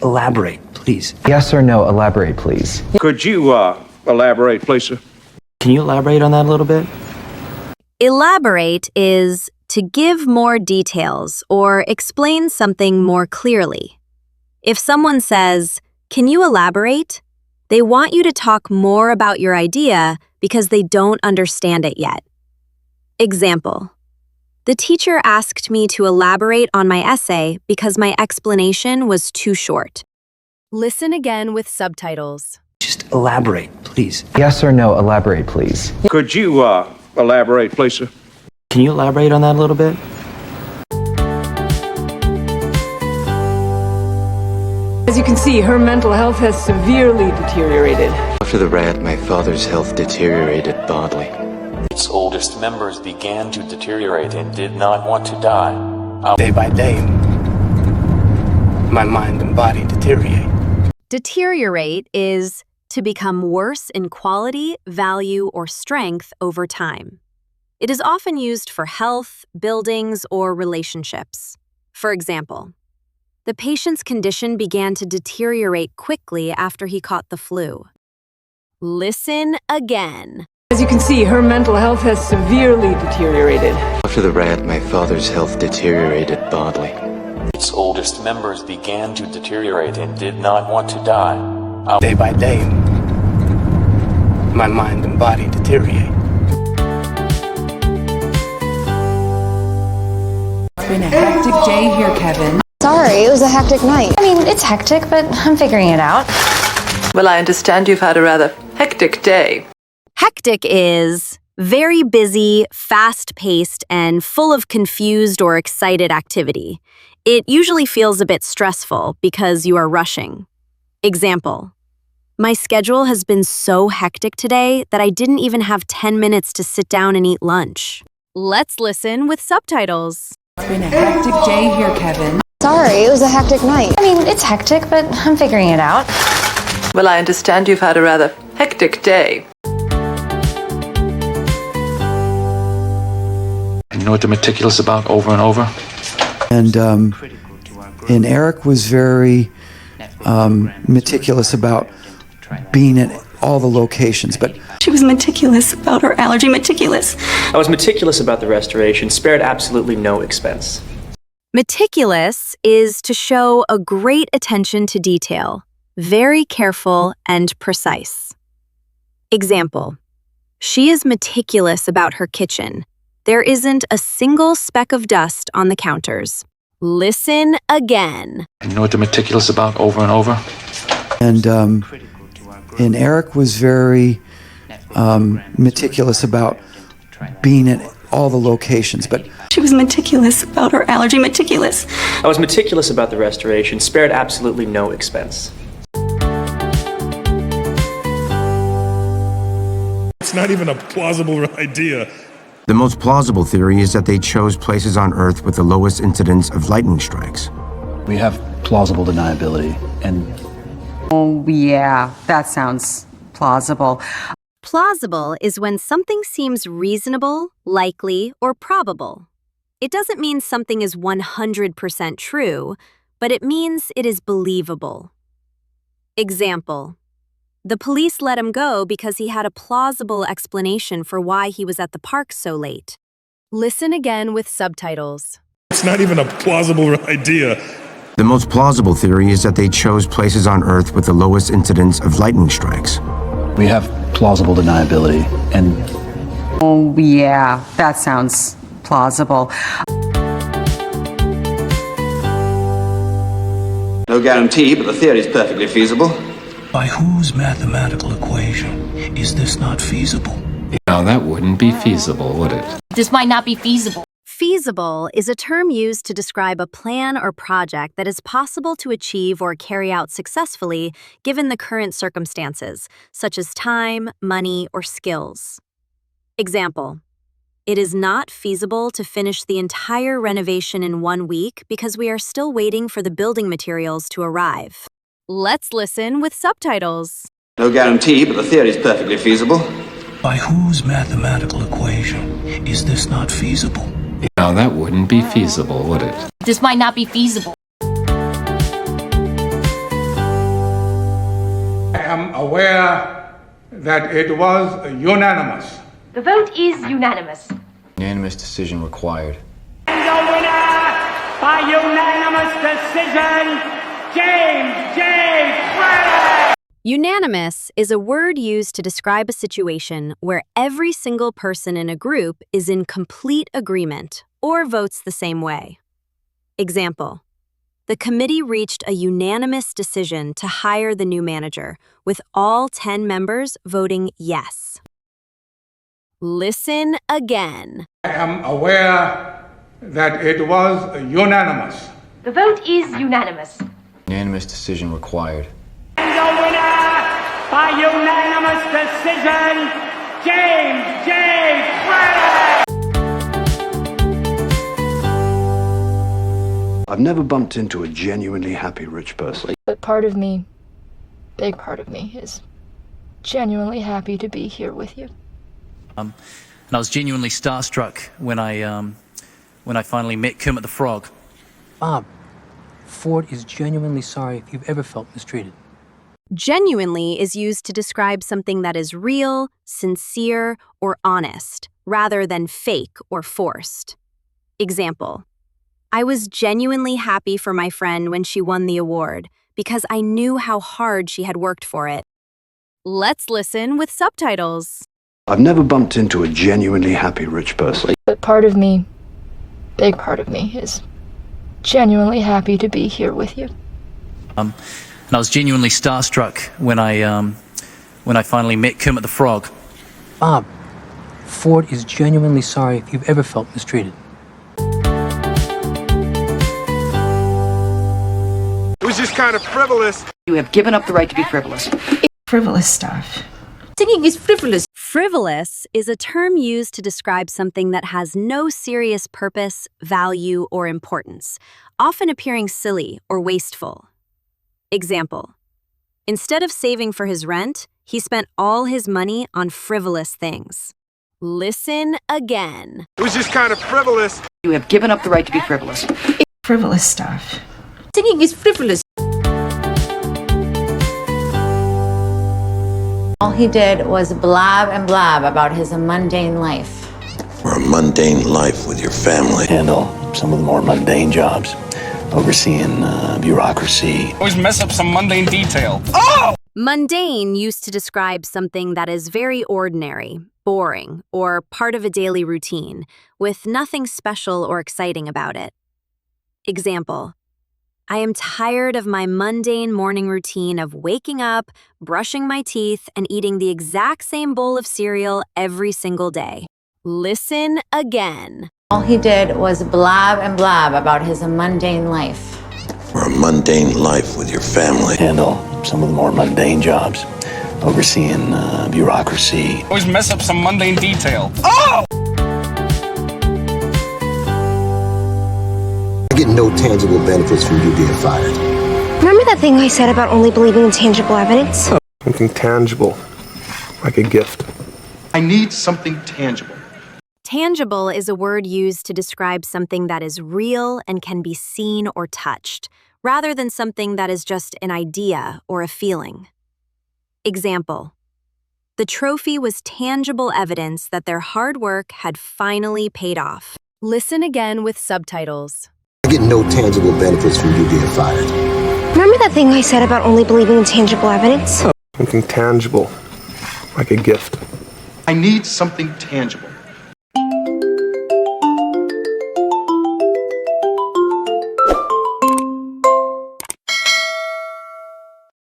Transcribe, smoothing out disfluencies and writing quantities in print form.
elaborate, please. Yes or no, elaborate, please. Could you elaborate, please, sir? Can you elaborate on that a little bit? Elaborate is to give more details or explain something more clearly. If someone says, "Can you elaborate?" they want you to talk more about your idea because they don't understand it yet. Example: the teacher asked me to elaborate on my essay because my explanation was too short. Listen again with subtitles. Just elaborate, please. Yes or no, elaborate, please. Could you elaborate, please, sir? Can you elaborate on that a little bit? As you can see, her mental health has severely deteriorated. After the riot, my father's health deteriorated badly. Its oldest members began to deteriorate and did not want to die. Day by day, my mind and body deteriorate. Deteriorate is to become worse in quality, value, or strength over time. It is often used for health, buildings, or relationships. For example, the patient's condition began to deteriorate quickly after he caught the flu. Listen again. As you can see, her mental health has severely deteriorated. After the riot, my father's health deteriorated badly. Its oldest members began to deteriorate and did not want to die. Day by day, my mind and body deteriorate. It's been a hectic day here, Kevin. Sorry, it was a hectic night. I mean, it's hectic, but I'm figuring it out. Well, I understand you've had a rather hectic day. Hectic is very busy, fast-paced, and full of confused or excited activity. It usually feels a bit stressful because you are rushing. Example: my schedule has been so hectic today that I didn't even have 10 minutes to sit down and eat lunch. Let's listen with subtitles. It's been a hectic day here, Kevin. Sorry, it was a hectic night. I mean, it's hectic, but I'm figuring it out. Well, I understand you've had a rather hectic day. You know what they're meticulous about over and over? And Eric was very meticulous about being at all the locations, but she was meticulous about her allergy. Meticulous. I was meticulous about the restoration, spared absolutely no expense. Meticulous is to show a great attention to detail, very careful and precise. Example: she is meticulous about her kitchen. There isn't a single speck of dust on the counters. Listen again. You know what they're meticulous about over and over? And Eric was very meticulous about being at all the locations, but she was meticulous about her allergy. Meticulous. I was meticulous about the restoration, spared absolutely no expense. It's not even a plausible idea. The most plausible theory is that they chose places on Earth with the lowest incidence of lightning strikes. We have plausible deniability, and... Oh, yeah, that sounds plausible. Plausible is when something seems reasonable, likely, or probable. It doesn't mean something is 100% true, but it means it is believable. Example: the police let him go because he had a plausible explanation for why he was at the park so late. Listen again with subtitles. It's not even a plausible idea. The most plausible theory is that they chose places on Earth with the lowest incidence of lightning strikes. We have plausible deniability, and... Oh, yeah, that sounds plausible. No guarantee, but the theory is perfectly feasible. By whose mathematical equation is this not feasible? Now that wouldn't be feasible, would it? This might not be feasible. Feasible is a term used to describe a plan or project that is possible to achieve or carry out successfully given the current circumstances, such as time, money, or skills. Example: it is not feasible to finish the entire renovation in 1 week because we are still waiting for the building materials to arrive. Let's listen with subtitles. No guarantee, but the theory is perfectly feasible. By whose mathematical equation is this not feasible? Now that wouldn't be feasible, would it? This might not be feasible. aware that it was unanimous. The vote is unanimous. Unanimous decision required. And the winner, by unanimous decision, James J. Frivolous! Unanimous is a word used to describe a situation where every single person in a group is in complete agreement or votes the same way. Example: the committee reached a unanimous decision to hire the new manager, with all 10 members voting yes. Listen again. I am aware that it was unanimous. The vote is unanimous. Unanimous decision required. And the winner, by unanimous decision, James J. Frivolous! I've never bumped into a genuinely happy rich person. But part of me, big part of me, is genuinely happy to be here with you. And I was genuinely starstruck when I finally met Kermit the Frog. Bob, Ford is genuinely sorry if you've ever felt mistreated. Genuinely is used to describe something that is real, sincere, or honest, rather than fake or forced. Example: I was genuinely happy for my friend when she won the award because I knew how hard she had worked for it. Let's listen with subtitles. I've never bumped into a genuinely happy rich person. But part of me, big part of me, is genuinely happy to be here with you. And I was genuinely starstruck when I finally met Kermit the Frog. Bob, Ford is genuinely sorry if you've ever felt mistreated. It was just kind of frivolous. You have given up the right to be frivolous. Frivolous stuff. Singing is frivolous. Frivolous is a term used to describe something that has no serious purpose, value, or importance, often appearing silly or wasteful. Example: instead of saving for his rent, he spent all his money on frivolous things. Listen again. It was just kind of frivolous. You have given up the right to be frivolous. Frivolous stuff. Singing is frivolous. All he did was blab and blab about his mundane life. Or a mundane life with your family. Handle some of the more mundane jobs. Overseeing bureaucracy. Always mess up some mundane detail. Oh! Mundane used to describe something that is very ordinary, boring, or part of a daily routine, with nothing special or exciting about it. Example: I am tired of my mundane morning routine of waking up, brushing my teeth, and eating the exact same bowl of cereal every single day. Listen again. All he did was blab and blab about his mundane life. Or a mundane life with your family. Handle some of the more mundane jobs. Overseeing bureaucracy. Always mess up some mundane detail. Oh! I get no tangible benefits from you being fired. Remember that thing I said about only believing in tangible evidence? Something tangible, like a gift. I need something tangible. Tangible is a word used to describe something that is real and can be seen or touched, rather than something that is just an idea or a feeling. Example: the trophy was tangible evidence that their hard work had finally paid off. Listen again with subtitles. I get no tangible benefits from you being fired. Remember that thing I said about only believing in tangible evidence? Something tangible, like a gift. I need something tangible.